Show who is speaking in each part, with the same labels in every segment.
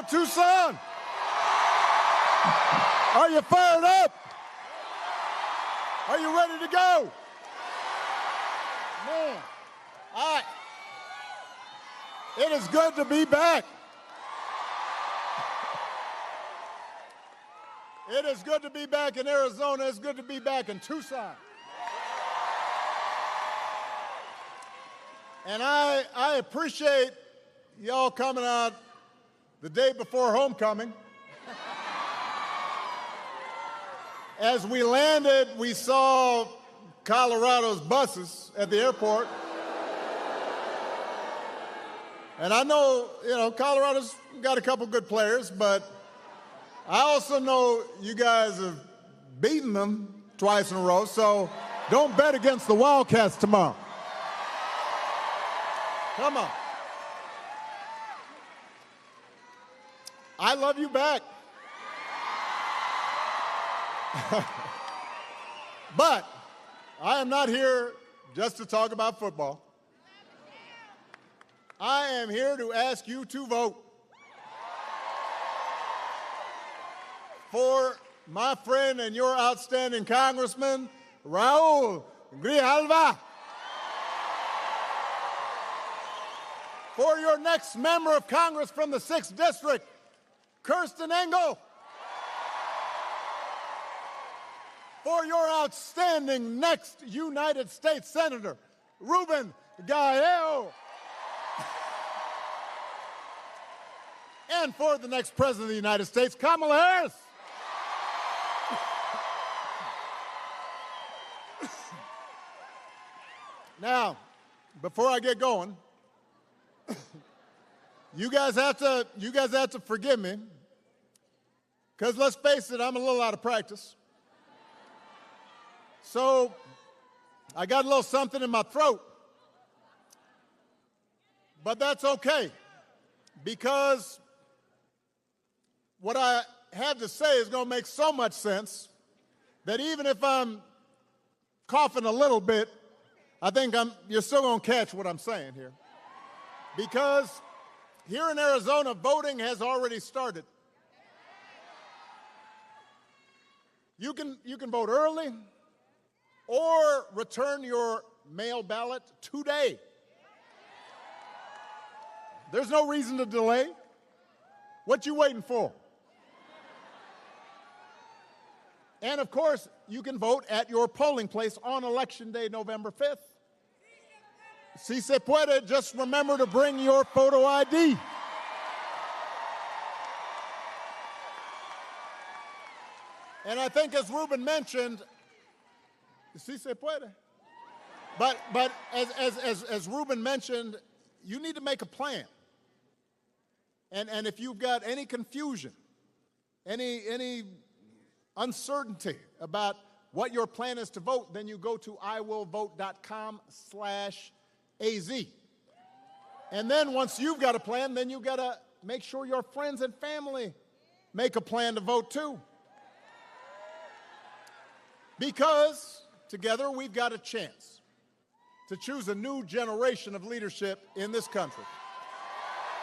Speaker 1: Tucson? Are you fired up? Are you ready to go? Man, it is good to be back. It is good to be back in Arizona. It's good to be back in Tucson. And I appreciate y'all coming out the day before homecoming. As we landed, we saw Colorado's buses at the airport. And I know, Colorado's got a couple good players, but I also know you guys have beaten them twice in a row, so don't bet against the Wildcats tomorrow. Come on. I love you back. But I am not here just to talk about football. I am here to ask you to vote for my friend and your outstanding Congressman, Raul Grijalva, for your next member of Congress from the 6th District, Kirsten Engel, for your outstanding next United States Senator, Ruben Gallego, and for the next President of the United States, Kamala Harris. Now, before I get going, you guys have to forgive me, because let's face it, I'm a little out of practice. So I got a little something in my throat, but that's okay, because what I have to say is going to make so much sense that even if I'm coughing a little bit, I think you're still going to catch what I'm saying here. Because here in Arizona, voting has already started. You can vote early or return your mail ballot today. There's no reason to delay. What you waiting for? And of course, you can vote at your polling place on Election Day, November 5th. Si se puede, just remember to bring your photo ID. And I think, as Ruben mentioned, si se puede. But as Ruben mentioned, you need to make a plan. And if you've got any confusion, any uncertainty about what your plan is to vote, then you go to iwillvote.com/AZ. And then once you've got a plan, then you've got to make sure your friends and family make a plan to vote too. Because together we've got a chance to choose a new generation of leadership in this country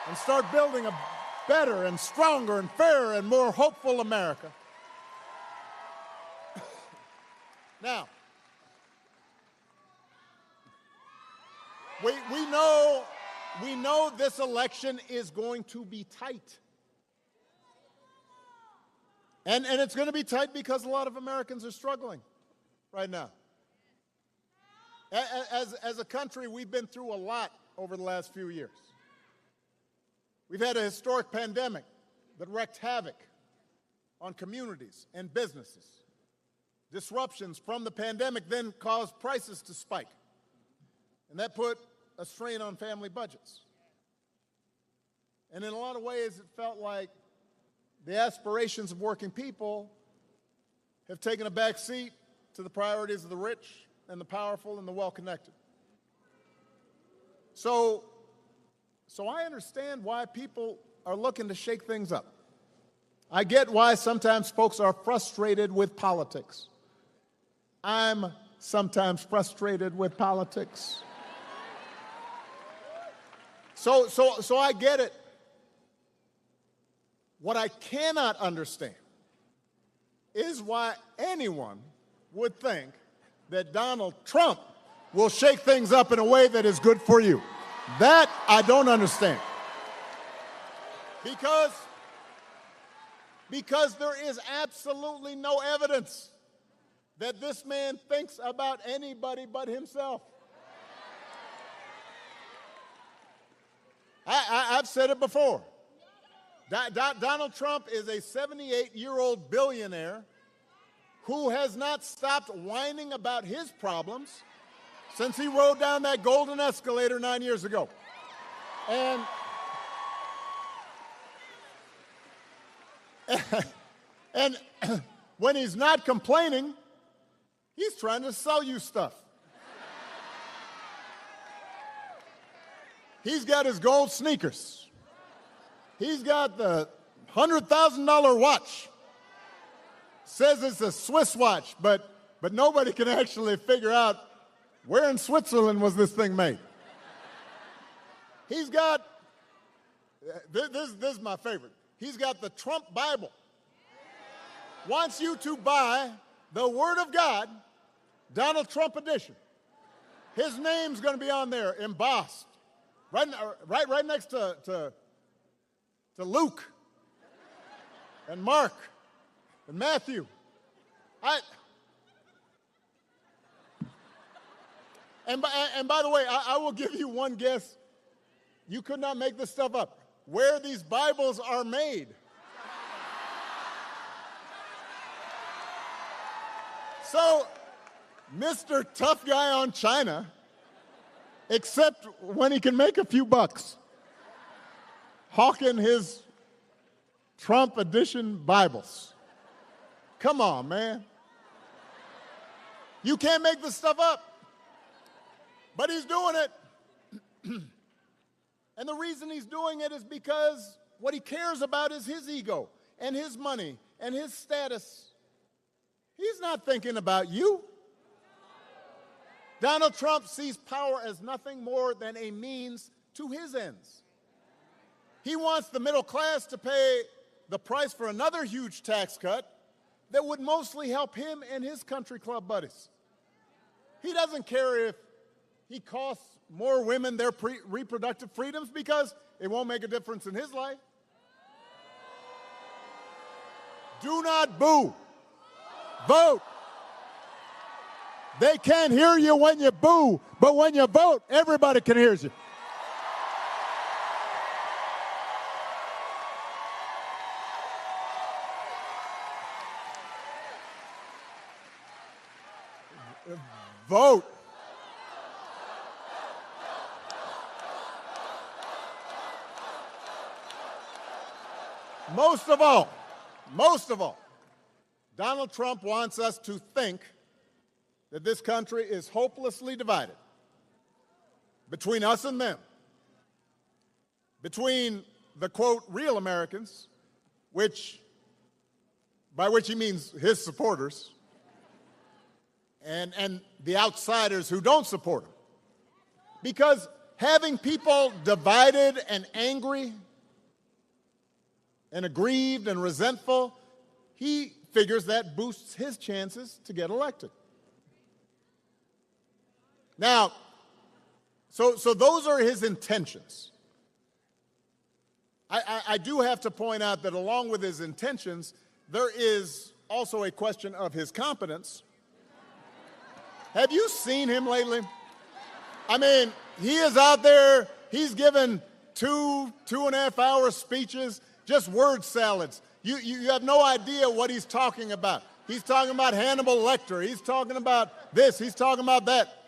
Speaker 1: and start building a better and stronger and fairer and more hopeful America. Now, we know this election is going to be tight. And it's going to be tight because a lot of Americans are struggling right now. As a country, we've been through a lot over the last few years. We've had a historic pandemic that wreaked havoc on communities and businesses. Disruptions from the pandemic then caused prices to spike, and that put a strain on family budgets. And in a lot of ways, it felt like the aspirations of working people have taken a back seat to the priorities of the rich and the powerful and the well-connected. So I understand why people are looking to shake things up. I get why sometimes folks are frustrated with politics. I'm sometimes frustrated with politics. So I get it. What I cannot understand is why anyone would think that Donald Trump will shake things up in a way that is good for you. That I don't understand. Because there is absolutely no evidence that this man thinks about anybody but himself. I've said it before. Donald Trump is a 78-year-old billionaire who has not stopped whining about his problems since he rode down that golden escalator 9 years ago. And when he's not complaining, he's trying to sell you stuff. He's got his gold sneakers. He's got the $100,000 watch. Says it's a Swiss watch, but nobody can actually figure out where in Switzerland was this thing made. He's got, this is my favorite. He's got the Trump Bible. Wants you to buy the Word of God, Donald Trump edition. His name's going to be on there, embossed, right next to Luke and Mark and Matthew. And by the way, I will give you one guess. You could not make this stuff up. Where these Bibles are made. So, Mr. Tough Guy on China, except when he can make a few bucks, hawking his Trump edition Bibles. Come on, man. You can't make this stuff up. But he's doing it. And the reason he's doing it is because what he cares about is his ego and his money and his status. He's not thinking about you. Donald Trump sees power as nothing more than a means to his ends. He wants the middle class to pay the price for another huge tax cut that would mostly help him and his country club buddies. He doesn't care if he costs more women their reproductive freedoms because it won't make a difference in his life. Do not boo. Vote. They can't hear you when you boo, but when you vote, everybody can hear you. Vote. Most of all, Donald Trump wants us to think that this country is hopelessly divided between us and them, between the, quote, real Americans, by which he means his supporters, and the outsiders who don't support him. Because having people divided and angry and aggrieved and resentful, he figures that boosts his chances to get elected. Now, so those are his intentions. I do have to point out that along with his intentions, there is also a question of his competence. Have you seen him lately? I mean, he is out there, he's given 2.5 hour speeches, just word salads. You have no idea what he's talking about. He's talking about Hannibal Lecter. He's talking about this. He's talking about that.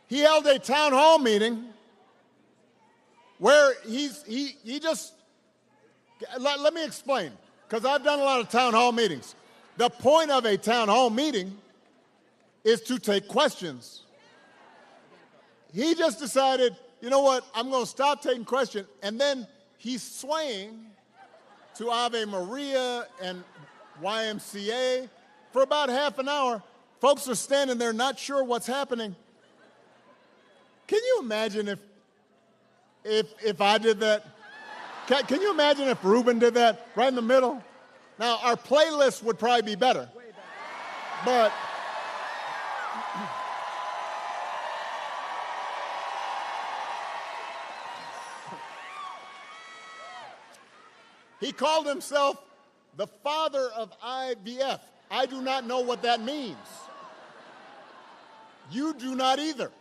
Speaker 1: He held a town hall meeting where let me explain, because I've done a lot of town hall meetings. The point of a town hall meeting is to take questions. He just decided, you know what, I'm going to stop taking questions, and then he's swaying to Ave Maria and YMCA for about half an hour. Folks are standing there not sure what's happening. Can you imagine if I did that? Can you imagine if Ruben did that right in the middle? Now, our playlist would probably be better. But he called himself the father of IVF. I do not know what that means. You do not either.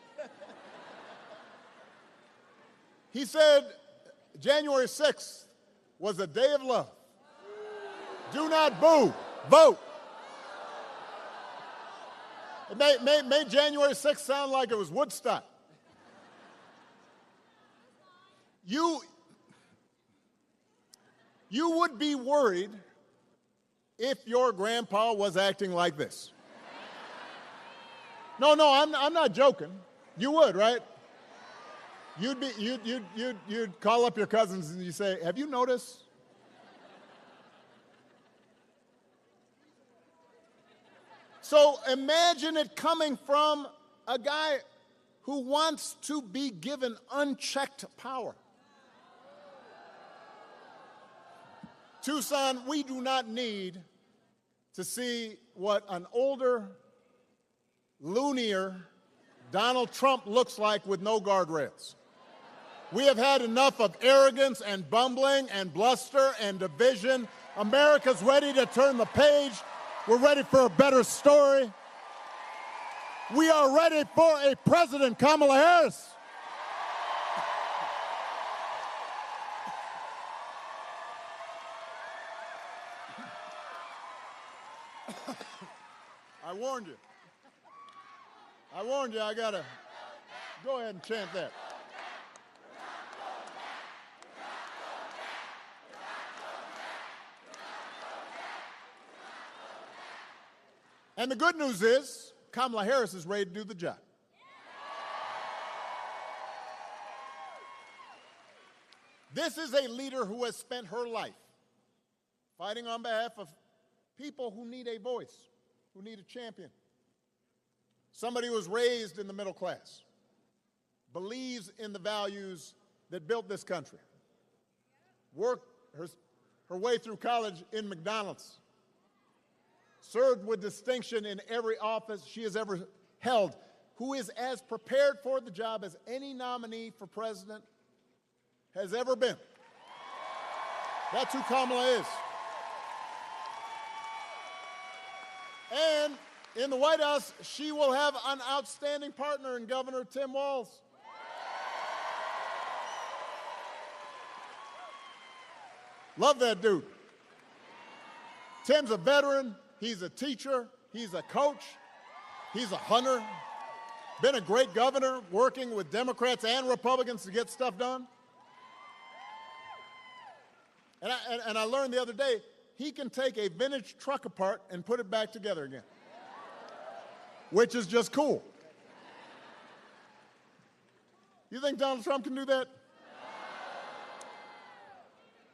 Speaker 1: He said January 6th was a day of love. Do not boo, vote. It made January 6th sound like it was Woodstock. You would be worried if your grandpa was acting like this. No, I'm not joking. You would, right? You'd call up your cousins and you say, "Have you noticed?" So imagine it coming from a guy who wants to be given unchecked power. Tucson, we do not need to see what an older, loonier Donald Trump looks like with no guardrails. We have had enough of arrogance and bumbling and bluster and division. America's ready to turn the page. We're ready for a better story. We are ready for a President Kamala Harris. I warned you. I gotta go ahead and chant that. And the good news is, Kamala Harris is ready to do the job. This is a leader who has spent her life fighting on behalf of people who need a voice, who need a champion. Somebody who was raised in the middle class, believes in the values that built this country, worked her way through college in McDonald's, served with distinction in every office she has ever held, who is as prepared for the job as any nominee for president has ever been. That's who Kamala is. And in the White House, she will have an outstanding partner in Governor Tim Walz. Love that dude. Tim's a veteran. He's a teacher, he's a coach, he's a hunter, been a great governor working with Democrats and Republicans to get stuff done. And I learned the other day, he can take a vintage truck apart and put it back together again, which is just cool. You think Donald Trump can do that?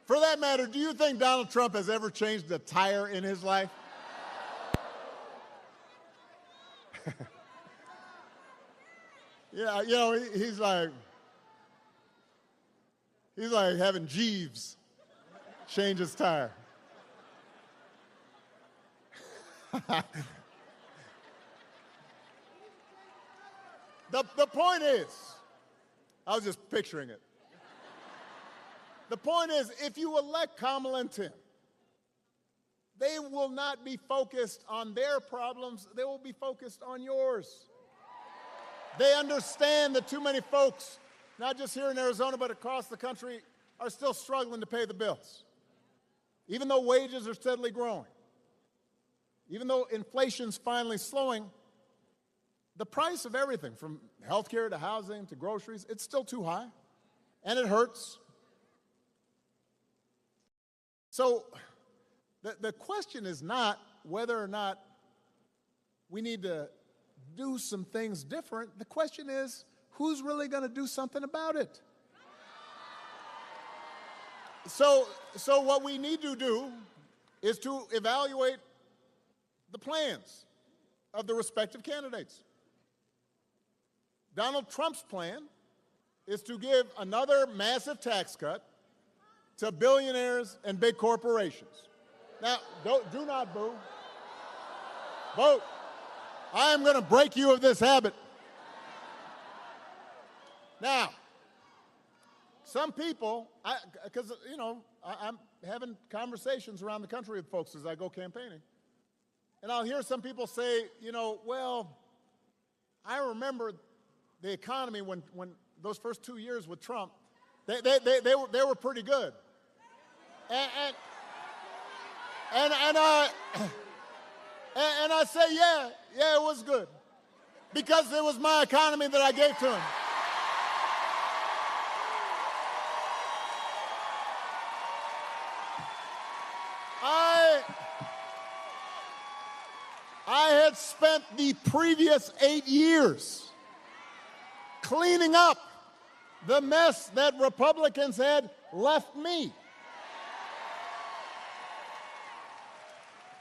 Speaker 1: For that matter, do you think Donald Trump has ever changed a tire in his life? Yeah, you know, he's like having Jeeves change his tire. The point is, I was just picturing it. The point is, if you elect Kamala and Tim, they will not be focused on their problems, they will be focused on yours. They understand that too many folks, not just here in Arizona, but across the country, are still struggling to pay the bills. Even though wages are steadily growing, even though inflation's finally slowing, the price of everything, from healthcare to housing to groceries, it's still too high, and it hurts. So the question is not whether or not we need to do some things different. The question is, who's really going to do something about it? So what we need to do is to evaluate the plans of the respective candidates. Donald Trump's plan is to give another massive tax cut to billionaires and big corporations. Now, do not boo. Vote. I am going to break you of this habit. Now, some people, because, you know, I'm having conversations around the country with folks as I go campaigning, and I'll hear some people say, you know, well, I remember the economy when those first 2 years with Trump, they were pretty good. And I say, yeah, it was good. Because it was my economy that I gave to him. I had spent the previous 8 years cleaning up the mess that Republicans had left me.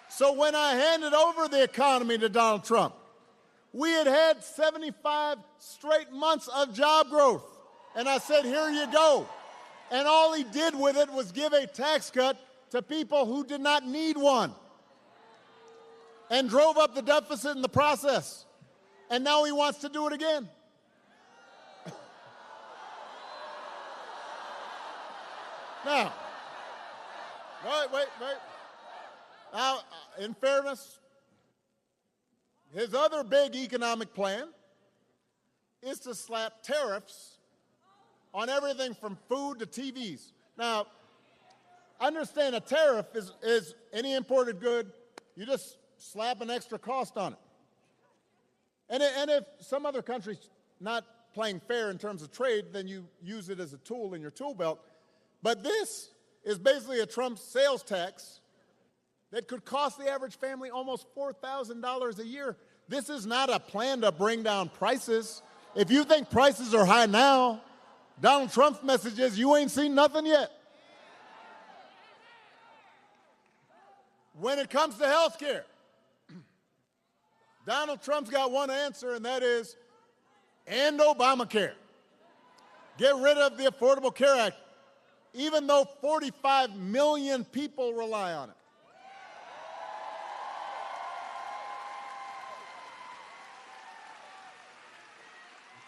Speaker 1: So when I handed over the economy to Donald Trump, we had had 75 straight months of job growth. And I said, here you go. And all he did with it was give a tax cut to people who did not need one. And drove up the deficit in the process. And now he wants to do it again. Now, wait. Now, in fairness, his other big economic plan is to slap tariffs on everything from food to TVs. Now, understand a tariff is any imported good, you just slap an extra cost on it. And if some other country's not playing fair in terms of trade, then you use it as a tool in your tool belt. But this is basically a Trump sales tax that could cost the average family almost $4,000 a year. This is not a plan to bring down prices. If you think prices are high now, Donald Trump's message is you ain't seen nothing yet. When it comes to health care, Donald Trump's got one answer, and that is end Obamacare. Get rid of the Affordable Care Act, even though 45 million people rely on it.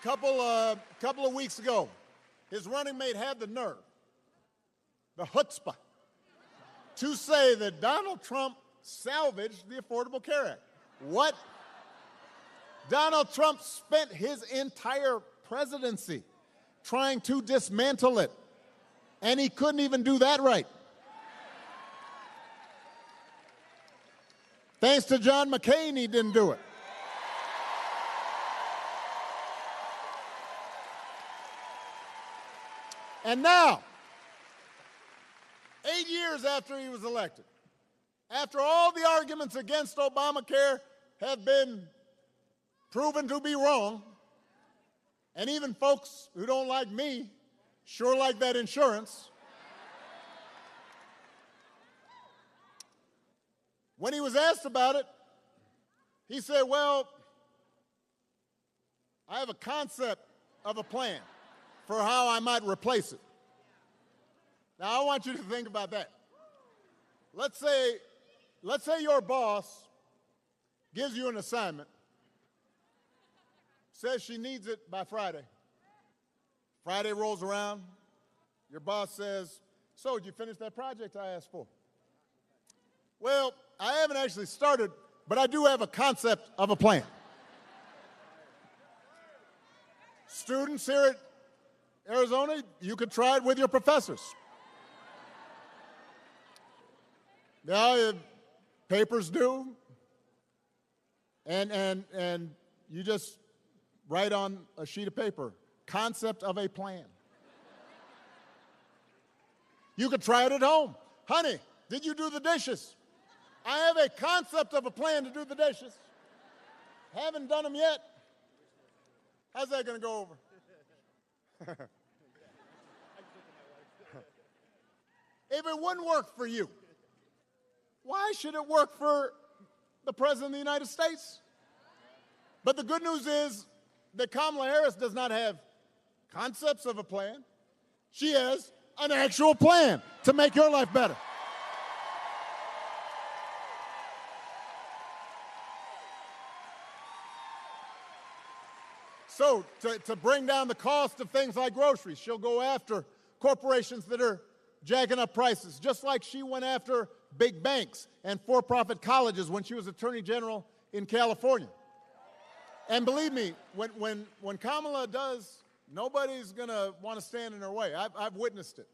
Speaker 1: Couple of weeks ago, his running mate had the nerve, the chutzpah, to say that Donald Trump salvaged the Affordable Care Act. What? Donald Trump spent his entire presidency trying to dismantle it, and he couldn't even do that right. Thanks to John McCain, he didn't do it. And now, 8 years after he was elected, after all the arguments against Obamacare have been proven to be wrong, and even folks who don't like me sure like that insurance, when he was asked about it, he said, well, I have a concept of a plan for how I might replace it. Now, I want you to think about that. Let's say your boss gives you an assignment, says she needs it by Friday. Friday rolls around, your boss says, so, did you finish that project I asked for? Well, I haven't actually started, but I do have a concept of a plan. Students here at Arizona, you could try it with your professors. Now, papers due, and you just write on a sheet of paper, concept of a plan. You could try it at home. Honey, did you do the dishes? I have a concept of a plan to do the dishes. Haven't done them yet. How's that going to go over? If it wouldn't work for you, why should it work for the President of the United States? But the good news is that Kamala Harris does not have concepts of a plan. She has an actual plan to make your life better. So to bring down the cost of things like groceries, she'll go after corporations that are jacking up prices, just like she went after big banks and for-profit colleges when she was Attorney General in California. And believe me, when Kamala does, nobody's going to want to stand in her way. I've witnessed it.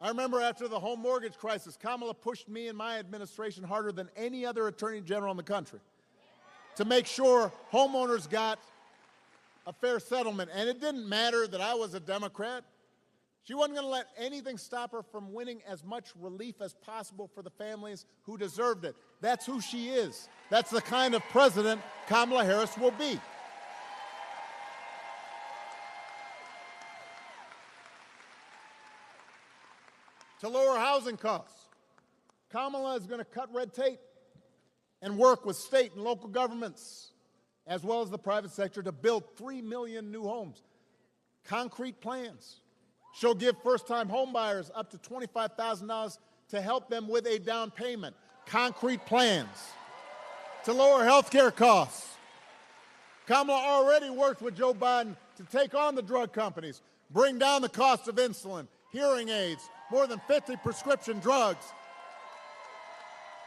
Speaker 1: I remember after the home mortgage crisis, Kamala pushed me and my administration harder than any other Attorney General in the country to make sure homeowners got a fair settlement. And it didn't matter that I was a Democrat. She wasn't going to let anything stop her from winning as much relief as possible for the families who deserved it. That's who she is. That's the kind of president Kamala Harris will be. To lower housing costs, Kamala is going to cut red tape and work with state and local governments, as well as the private sector, to build 3 million new homes. Concrete plans. She'll give first-time home buyers up to $25,000 to help them with a down payment. Concrete plans. To lower health care costs. Kamala already worked with Joe Biden to take on the drug companies, bring down the cost of insulin, hearing aids, more than 50 prescription drugs.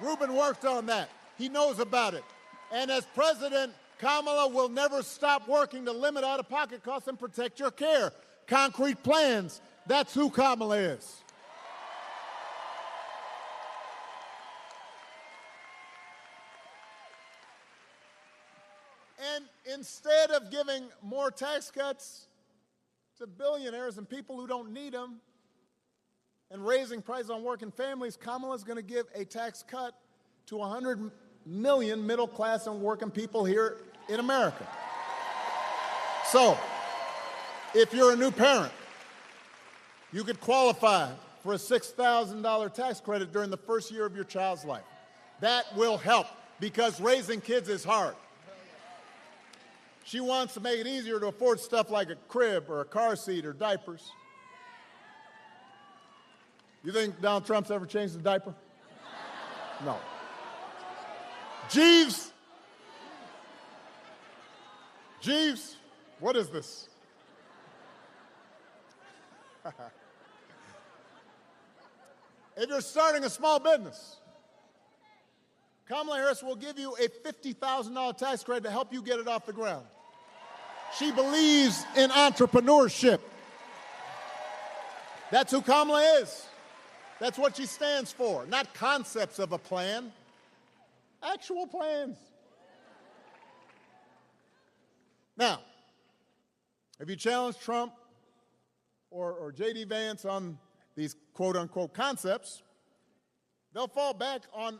Speaker 1: Ruben worked on that. He knows about it. And as president, Kamala will never stop working to limit out-of-pocket costs and protect your care. Concrete plans. That's who Kamala is. And instead of giving more tax cuts to billionaires and people who don't need them and raising prices on working families, Kamala is going to give a tax cut to 100 million middle-class and working people here in America. So, if you're a new parent, you could qualify for a $6,000 tax credit during the first year of your child's life. That will help, because raising kids is hard. She wants to make it easier to afford stuff like a crib or a car seat or diapers. You think Donald Trump's ever changed the diaper? No. Jeeves, what is this? If you're starting a small business, Kamala Harris will give you a $50,000 tax credit to help you get it off the ground. She believes in entrepreneurship. That's who Kamala is. That's what she stands for, not concepts of a plan, actual plans. Now, if you challenge Trump or J.D. Vance on these quote-unquote concepts, they'll fall back on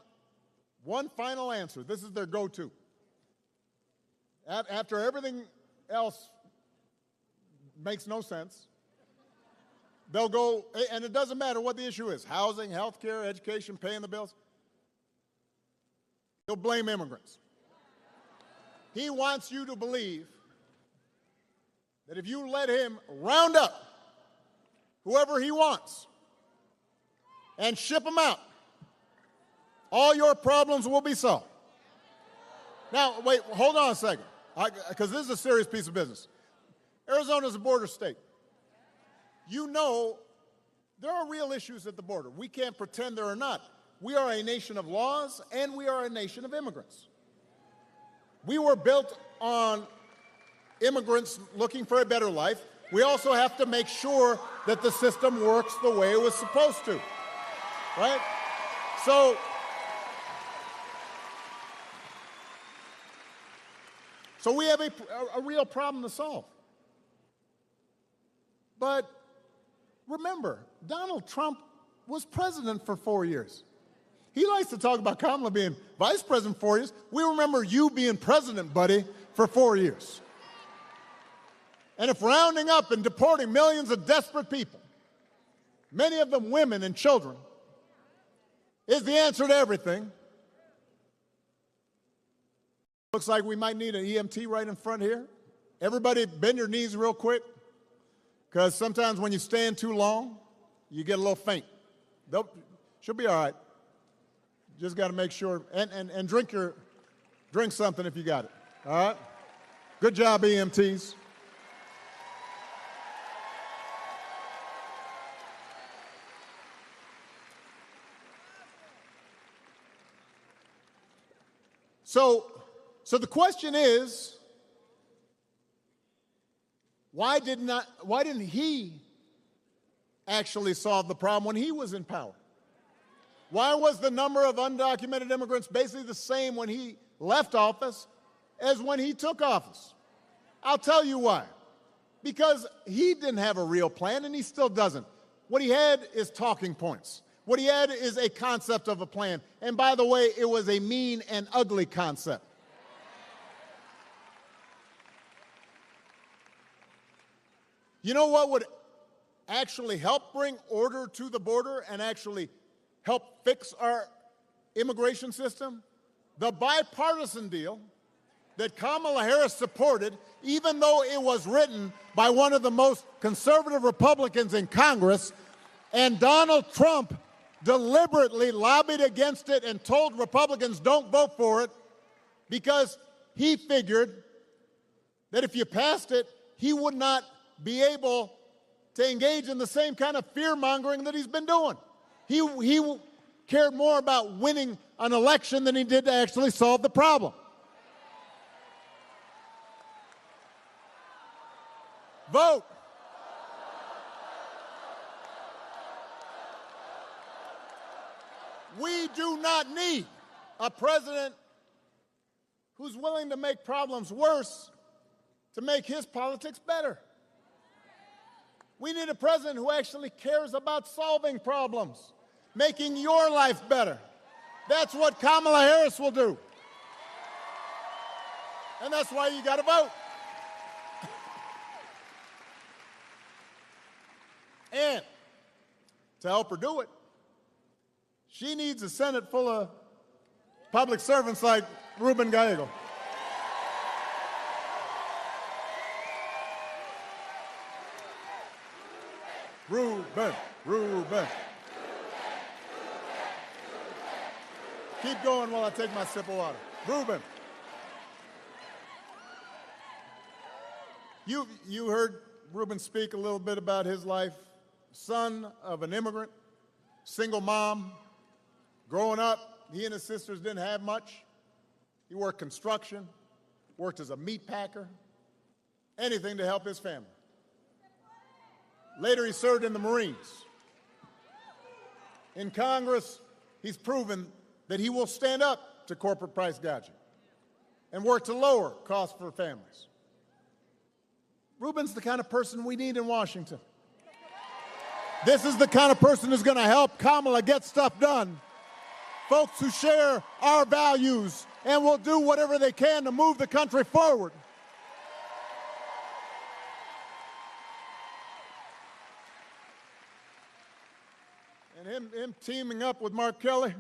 Speaker 1: one final answer. This is their go-to. After everything else makes no sense, they'll go, and it doesn't matter what the issue is, housing, health care, education, paying the bills, he'll blame immigrants. He wants you to believe that if you let him round up whoever he wants and ship them out, all your problems will be solved. Now, wait, hold on a second, because this is a serious piece of business. Arizona is a border state. You know there are real issues at the border. We can't pretend there are not. We are a nation of laws, and we are a nation of immigrants. We were built on immigrants looking for a better life. We also have to make sure that the system works the way it was supposed to, right? So we have a real problem to solve. But remember, Donald Trump was president for 4 years. He likes to talk about Kamala being vice president for 4 years. We remember you being president, buddy, for 4 years. And if rounding up and deporting millions of desperate people, many of them women and children, is the answer to everything, looks like we might need an EMT right in front here. Everybody bend your knees real quick. because sometimes when you stand too long, you get a little faint. She'll be all right. Just got to make sure, and drink something if you got it, all right? Good job, EMTs. So the question is, why didn't he actually solve the problem when he was in power? Why was the number of undocumented immigrants basically the same when he left office as when he took office? I'll tell you why. Because he didn't have a real plan, and he still doesn't. What he had is talking points. What he had is a concept of a plan. And by the way, it was a mean and ugly concept. You know what would actually help bring order to the border and actually help fix our immigration system? The bipartisan deal that Kamala Harris supported, even though it was written by one of the most conservative Republicans in Congress, and Donald Trump deliberately lobbied against it and told Republicans don't vote for it because he figured that if you passed it, he would not be able to engage in the same kind of fear-mongering that he's been doing. He cared more about winning an election than he did to actually solve the problem. Vote. We do not need a president who's willing to make problems worse to make his politics better. We need a president who actually cares about solving problems, making your life better. That's what Kamala Harris will do. And that's why you got to vote. And to help her do it, she needs a Senate full of public servants like Ruben Gallego. Ruben. Keep going while I take my sip of water. Ruben. You heard Ruben speak a little bit about his life. Son of an immigrant, single mom. Growing up, he and his sisters didn't have much. He worked construction, worked as a meat packer, anything to help his family. Later, he served in the Marines. In Congress, he's proven that he will stand up to corporate price gouging and work to lower costs for families. Ruben's the kind of person we need in Washington. This is the kind of person who's going to help Kamala get stuff done. Folks who share our values and will do whatever they can to move the country forward. And him teaming up with Mark Kelly,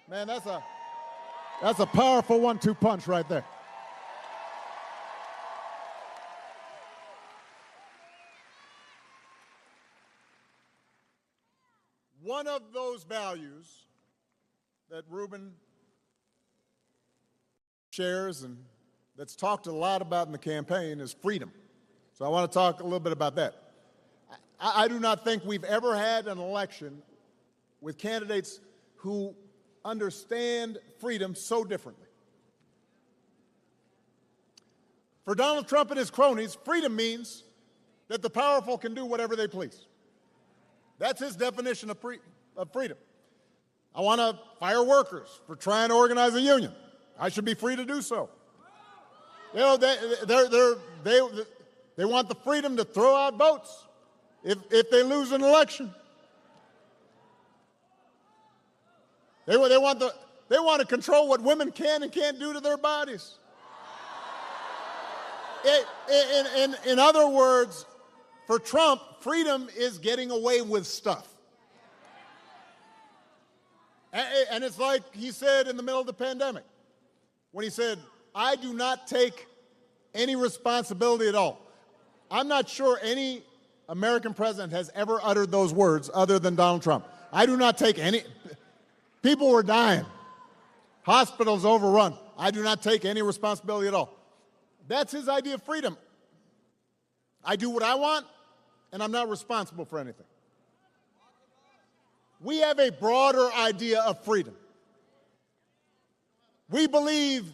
Speaker 1: man, that's a powerful 1-2 punch right there. One of those values that Ruben shares and that's talked a lot about in the campaign is freedom. So I want to talk a little bit about that. I do not think we've ever had an election with candidates who understand freedom so differently. For Donald Trump and his cronies, freedom means that the powerful can do whatever they please. That's his definition of freedom. I want to fire workers for trying to organize a union. I should be free to do so. You know, they want the freedom to throw out votes if they lose an election. They want to control what women can and can't do to their bodies. In other words, for Trump, freedom is getting away with stuff. And it's like he said in the middle of the pandemic, when he said, I do not take any responsibility at all. I'm not sure any American president has ever uttered those words other than Donald Trump. I do not take any. People were dying. Hospitals overrun. I do not take any responsibility at all. That's his idea of freedom. I do what I want, and I'm not responsible for anything. We have a broader idea of freedom. We believe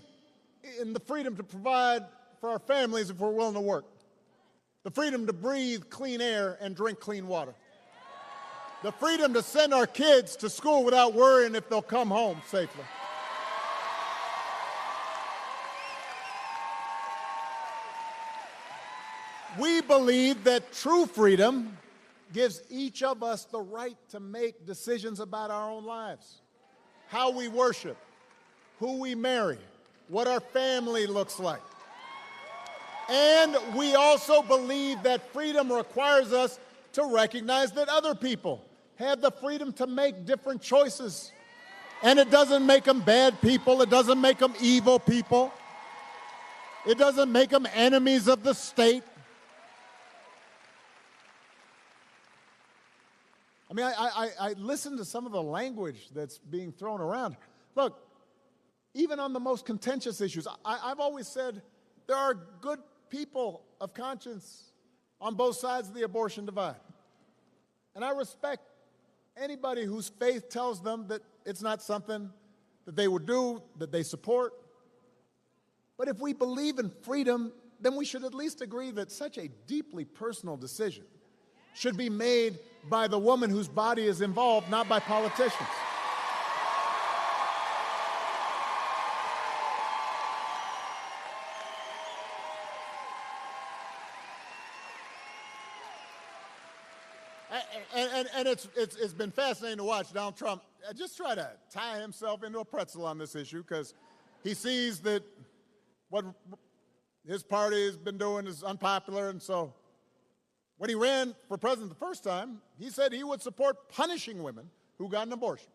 Speaker 1: in the freedom to provide for our families if we're willing to work. The freedom to breathe clean air and drink clean water. The freedom to send our kids to school without worrying if they'll come home safely. We believe that true freedom gives each of us the right to make decisions about our own lives, how we worship, who we marry, what our family looks like. And we also believe that freedom requires us to recognize that other people have the freedom to make different choices. And it doesn't make them bad people. It doesn't make them evil people. It doesn't make them enemies of the state. I mean, I listen to some of the language that's being thrown around. Look, even on the most contentious issues, I've always said there are good people of conscience on both sides of the abortion divide. And I respect anybody whose faith tells them that it's not something that they would do, that they support. But if we believe in freedom, then we should at least agree that such a deeply personal decision should be made by the woman whose body is involved, not by politicians. And it's been fascinating to watch Donald Trump just try to tie himself into a pretzel on this issue, because he sees that what his party has been doing is unpopular. And so when he ran for president the first time, he said he would support punishing women who got an abortion.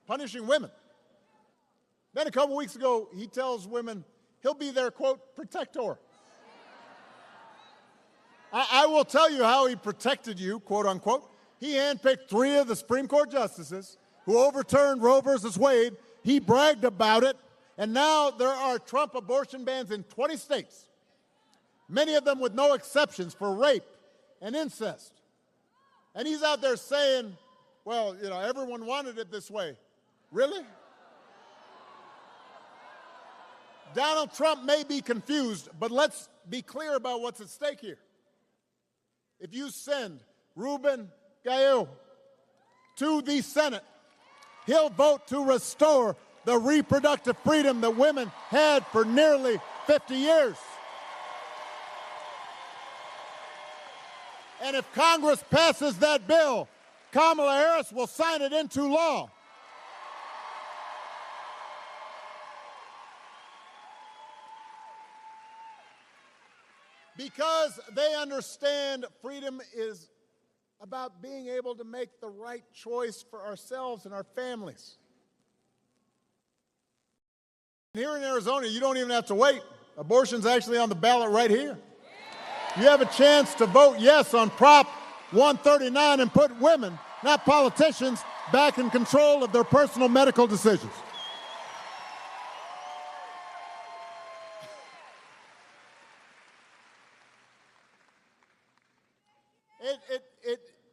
Speaker 1: Punishing women. Then a couple weeks ago, he tells women he'll be their, quote, protector. I will tell you how he protected you, quote unquote. He handpicked 3 of the Supreme Court justices who overturned Roe versus Wade. He bragged about it, and now there are Trump abortion bans in 20 states, many of them with no exceptions for rape and incest. And he's out there saying, well, you know, everyone wanted it this way. Really? Donald Trump may be confused, but let's be clear about what's at stake here. If you send Ruben Gallego to the Senate, he'll vote to restore the reproductive freedom that women had for nearly 50 years. And if Congress passes that bill, Kamala Harris will sign it into law. Because they understand freedom is about being able to make the right choice for ourselves and our families. Here in Arizona, you don't even have to wait. Abortion's actually on the ballot right here. You have a chance to vote yes on Prop 139 and put women, not politicians, back in control of their personal medical decisions.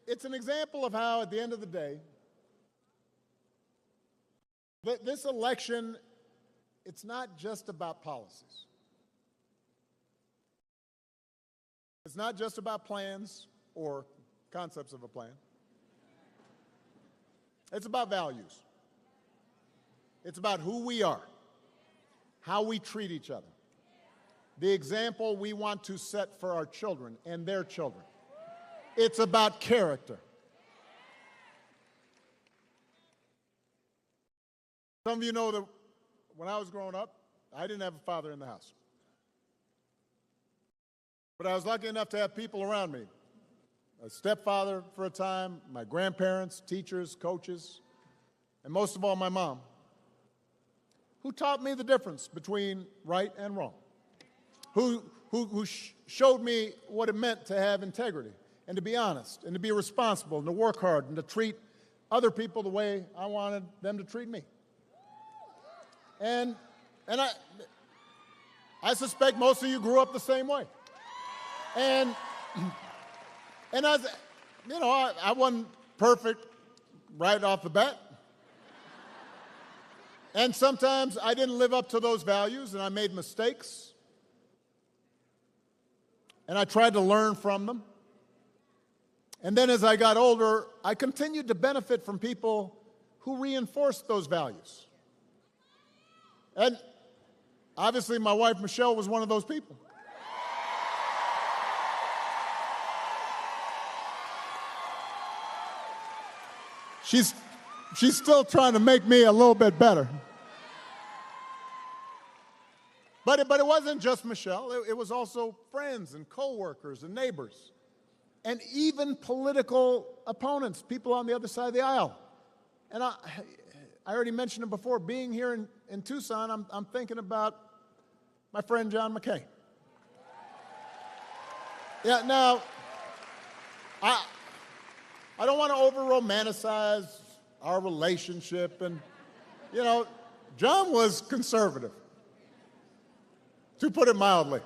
Speaker 1: It's an example of how, at the end of the day, this election, it's not just about policies. It's not just about plans or concepts of a plan. It's about values. It's about who we are, how we treat each other, the example we want to set for our children and their children. It's about character. Some of you know that when I was growing up, I didn't have a father in the house. But I was lucky enough to have people around me. A stepfather for a time, my grandparents, teachers, coaches, and most of all, my mom, who taught me the difference between right and wrong, who showed me what it meant to have integrity and to be honest, and to be responsible, and to work hard, and to treat other people the way I wanted them to treat me. And I suspect most of you grew up the same way. And I wasn't perfect right off the bat. And sometimes I didn't live up to those values, and I made mistakes. And I tried to learn from them. And then as I got older, I continued to benefit from people who reinforced those values. And obviously, my wife, Michelle, was one of those people. She's still trying to make me a little bit better. But it wasn't just Michelle. It was also friends and coworkers and neighbors, and even political opponents, people on the other side of the aisle. And I already mentioned it before. Being here in Tucson, I'm thinking about my friend John McCain. Yeah. Now, I don't want to over-romanticize our relationship, and John was conservative, to put it mildly.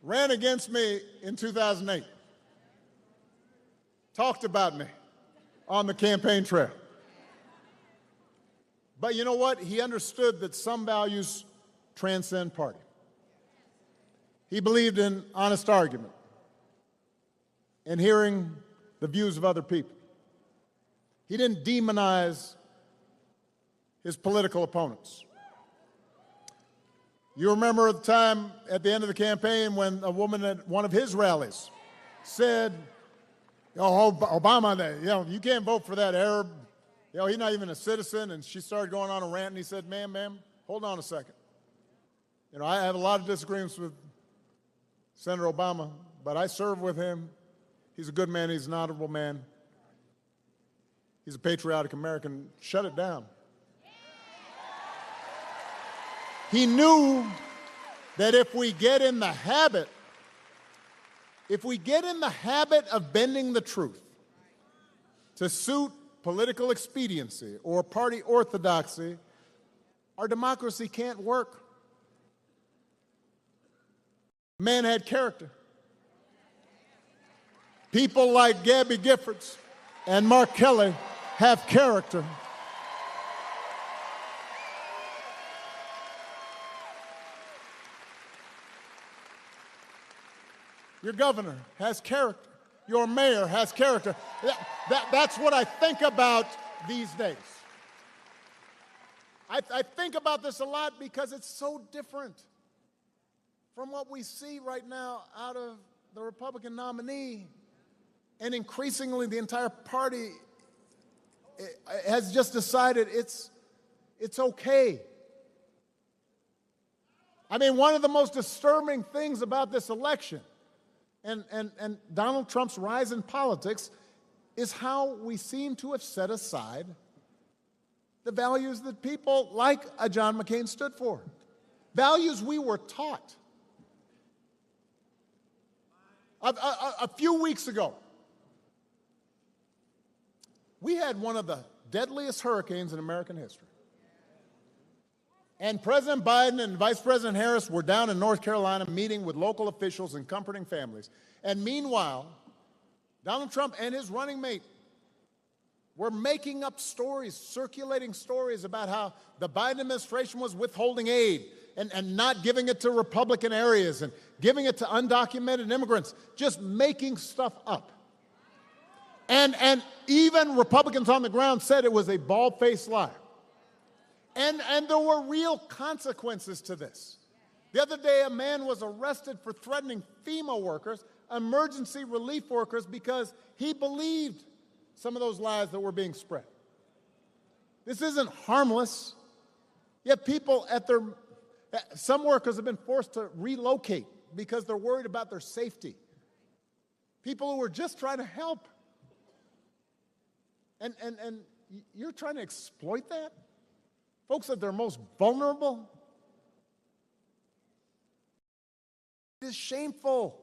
Speaker 1: Ran against me in 2008. Talked about me on the campaign trail. But you know what? He understood that some values transcend party. He believed in honest argument and hearing the views of other people. He didn't demonize his political opponents. You remember the time at the end of the campaign when a woman at one of his rallies said, Obama, you can't vote for that Arab. He's not even a citizen. And she started going on a rant, and he said, ma'am, hold on a second. I have a lot of disagreements with Senator Obama, but I serve with him. He's a good man. He's an honorable man. He's a patriotic American. Shut it down. He knew that if we get in the habit of bending the truth to suit political expediency or party orthodoxy, our democracy can't work. Man had character. People like Gabby Giffords and Mark Kelly have character. Your governor has character. Your mayor has character. That's what I think about these days. I think about this a lot because it's so different from what we see right now out of the Republican nominee. And increasingly, the entire party has just decided it's okay. I mean, one of the most disturbing things about this election and Donald Trump's rise in politics is how we seem to have set aside the values that people like a John McCain stood for. Values we were taught. A few weeks ago, we had one of the deadliest hurricanes in American history. And President Biden and Vice President Harris were down in North Carolina meeting with local officials and comforting families. And meanwhile, Donald Trump and his running mate were making up stories, circulating stories about how the Biden administration was withholding aid and not giving it to Republican areas and giving it to undocumented immigrants, just making stuff up. And even Republicans on the ground said it was a bald-faced lie. And there were real consequences to this. The other day, a man was arrested for threatening FEMA workers, emergency relief workers, because he believed some of those lies that were being spread. This isn't harmless. Yet people some workers have been forced to relocate because they're worried about their safety. People who are just trying to help. And you're trying to exploit that? Folks at their most vulnerable? It is shameful.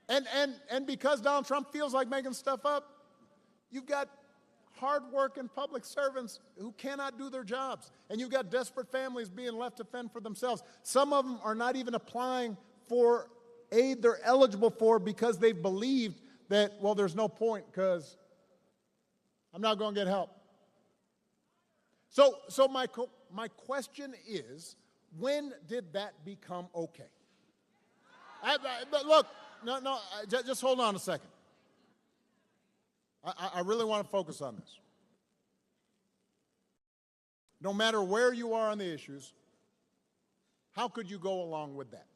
Speaker 1: And because Donald Trump feels like making stuff up, you've got hard-working public servants who cannot do their jobs. And you've got desperate families being left to fend for themselves. Some of them are not even applying for aid they're eligible for because they've believed that, well, there's no point because I'm not going to get help. So my question is, when did that become okay? But look, just hold on a second. I really want to focus on this. No matter where you are on the issues, how could you go along with that?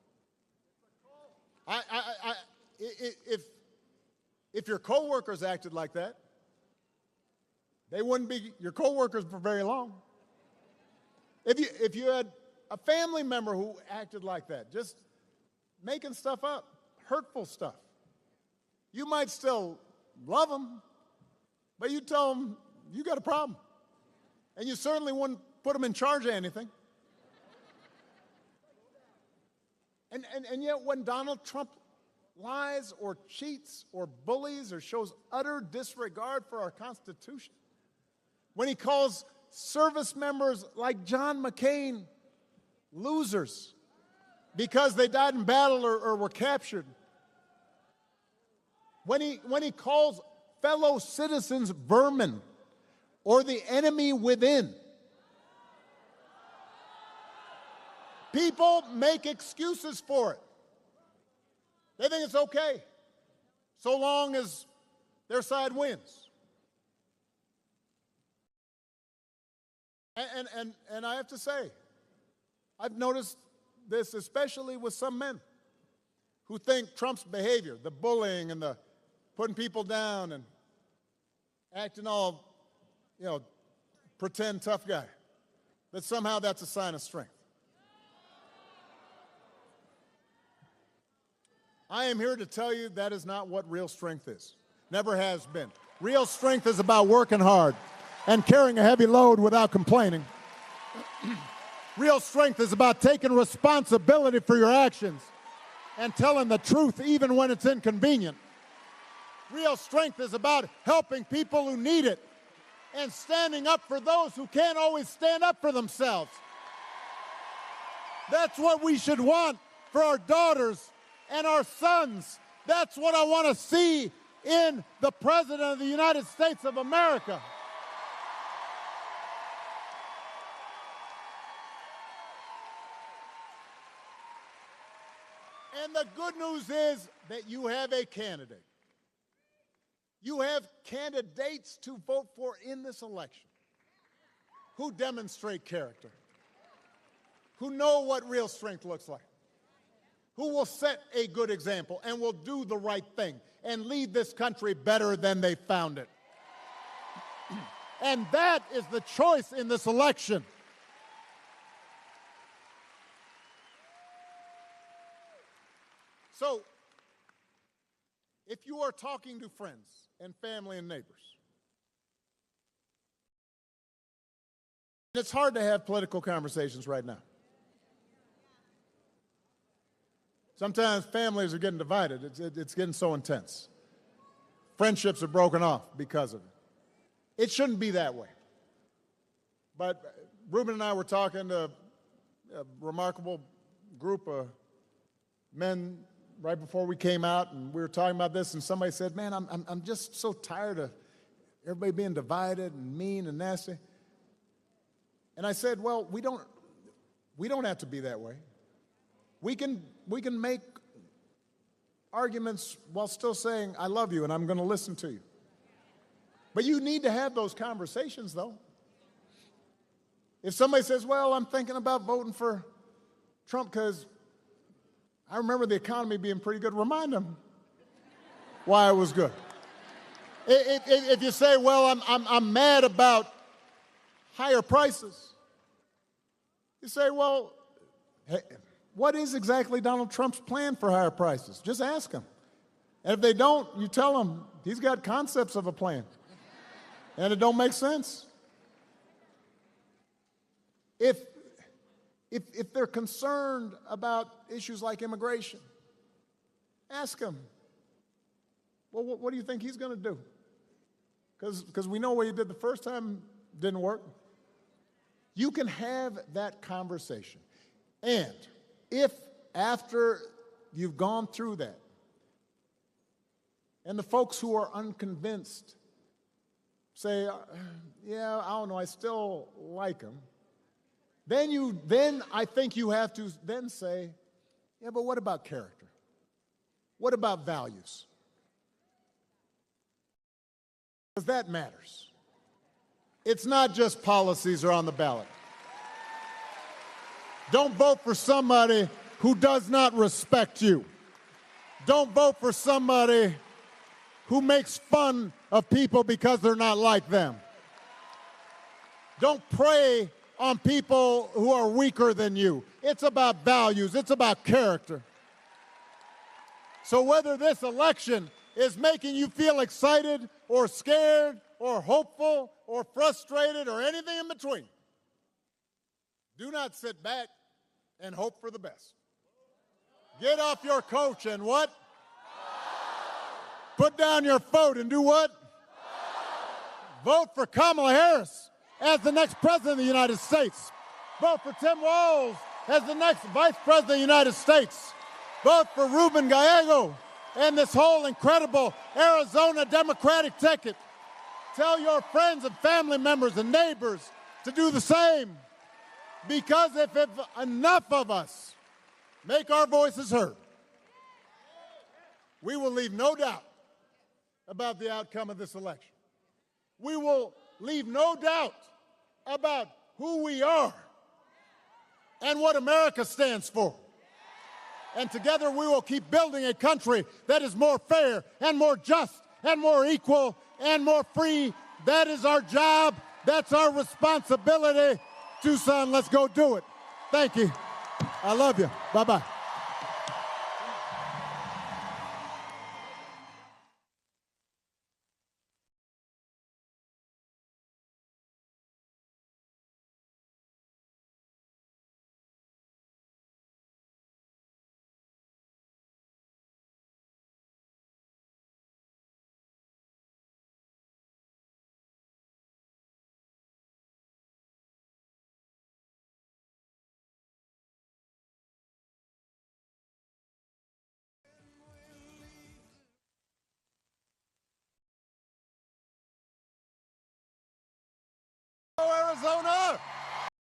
Speaker 1: If your coworkers acted like that, they wouldn't be your coworkers for very long. If you had a family member who acted like that, just making stuff up, hurtful stuff, you might still love them, but you tell them you got a problem. And you certainly wouldn't put them in charge of anything. And yet when Donald Trump lies or cheats or bullies or shows utter disregard for our Constitution, when he calls service members like John McCain losers because they died in battle or were captured, when he calls fellow citizens vermin or the enemy within, people make excuses for it. They think it's okay, so long as their side wins. And I have to say, I've noticed this especially with some men who think Trump's behavior, the bullying and the putting people down and acting all, pretend tough guy, that somehow that's a sign of strength. I am here to tell you that is not what real strength is. Never has been. Real strength is about working hard and carrying a heavy load without complaining. Real strength is about taking responsibility for your actions and telling the truth even when it's inconvenient. Real strength is about helping people who need it and standing up for those who can't always stand up for themselves. That's what we should want for our daughters and our sons. That's what I want to see in the President of the United States of America. And the good news is that you have a candidate. You have candidates to vote for in this election who demonstrate character, who know what real strength looks like, who will set a good example and will do the right thing and lead this country better than they found it. And that is the choice in this election. So, if you are talking to friends and family and neighbors, it's hard to have political conversations right now. Sometimes families are getting divided. It's getting so intense. Friendships are broken off because of it. It shouldn't be that way. But Ruben and I were talking to a remarkable group of men right before we came out, and we were talking about this, and somebody said, man, I'm just so tired of everybody being divided and mean and nasty. And I said, well, we don't have to be that way. We can make arguments while still saying, I love you and I'm going to listen to you. But you need to have those conversations, though. If somebody says, well, I'm thinking about voting for Trump because I remember the economy being pretty good, remind them why it was good. If you say, well, I'm mad about higher prices, you say, well, hey, what is exactly Donald Trump's plan for higher prices? Just ask him. And if they don't, you tell him he's got concepts of a plan, and it don't make sense. If they're concerned about issues like immigration, ask them, Well, what do you think he's going to do? Because we know what he did the first time didn't work. You can have that conversation. And if after you've gone through that, and the folks who are unconvinced say, yeah, I don't know, I still like him, then I think you have to then say, yeah, but what about character? What about values? Because that matters. It's not just policies are on the ballot. Don't vote for somebody who does not respect you. Don't vote for somebody who makes fun of people because they're not like them. Don't prey on people who are weaker than you. It's about values. It's about character. So whether this election is making you feel excited or scared or hopeful or frustrated or anything in between, do not sit back and hope for the best. Get off your couch and what? Put down your vote and do what? Vote for Kamala Harris as the next president of the United States. Vote for Tim Walz as the next vice president of the United States. Vote for Ruben Gallego and this whole incredible Arizona Democratic ticket. Tell your friends and family members and neighbors to do the same. Because if enough of us make our voices heard, we will leave no doubt about the outcome of this election. We will leave no doubt about who we are and what America stands for. And together we will keep building a country that is more fair and more just and more equal and more free. That is our job. That's our responsibility. Tucson, let's go do it. Thank you. I love you. Bye-bye. Arizona!